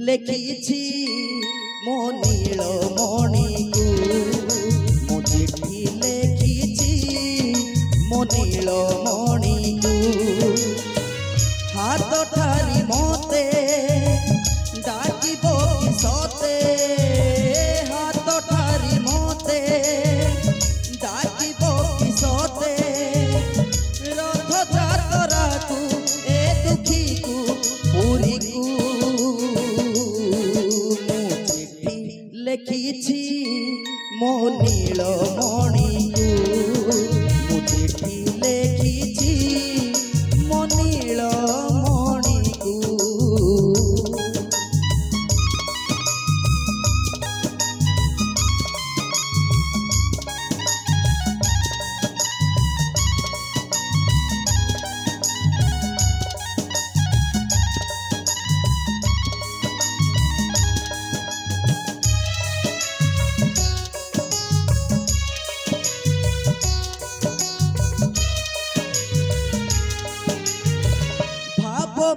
लेखिछि मो नीलमणि को मो चिट्ठी लेखिछि मो नीलमणि को हाथ ठारी मते डाकिबो कि सते हाथ ठारी मते डाकिबो कि सते रथ जातरा को ए दुखी को पूरी को लेखिछि मो नीलमणि को मो चिट्ठी लेखिछि मो नीलमणि को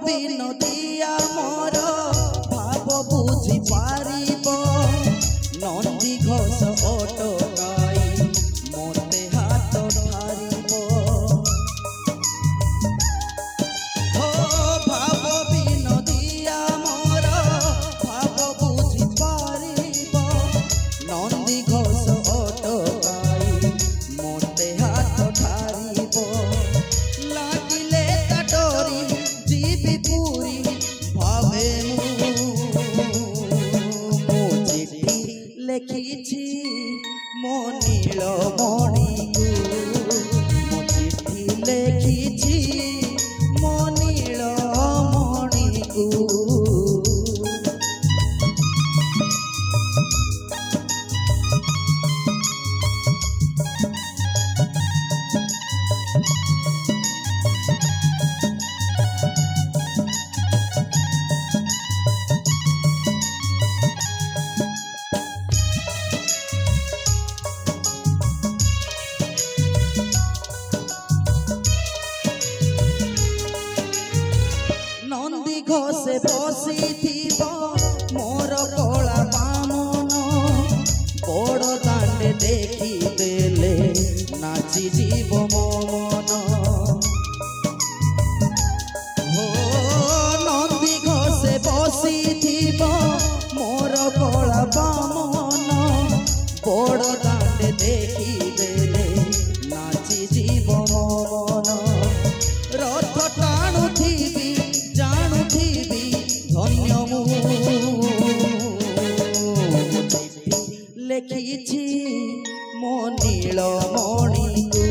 बिनोदिया मोर भाव बुझी पारिब नंदी घोष अटकाई मते हाथ ठारिब हो भाव बिनोदिया मोर भाव बुझी पारिब नंदी घोष अटकाई मते हाथ ठारिब लागिले काटोरी जीवी पूरी भावे मो चिट्ठी लेखिछि मो नीलमणि को मो चिट्ठी लेखिछि मो नीलमणि को घोषे बसी मोर कला बामन बड़ दांडे देखी देले नाची जीव मो मन हो नंदी घोषे बसी मोर कला बामन बड़ दांडे देखी देले नाची जीव मो मन रथ टाणुथिबी जाणुथिबी धन्य मु लेखिछि मो नीलमणि को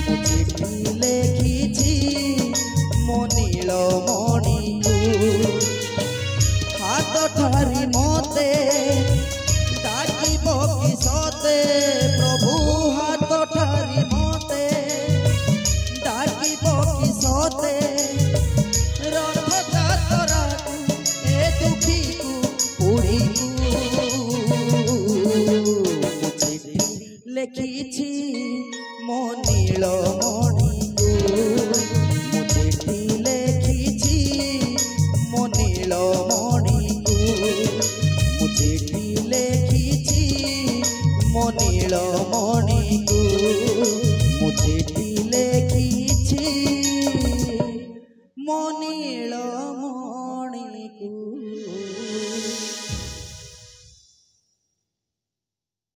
मो चिट्ठी लेखिछि मो नीलमणि को हाथ ठारी मते डाकिबो कि सते प्रभु हाथ ठारी मते डाकिबो कि सते रथ जातरा ए दुखी को पूरी को लेखिछि मो नीलमणि।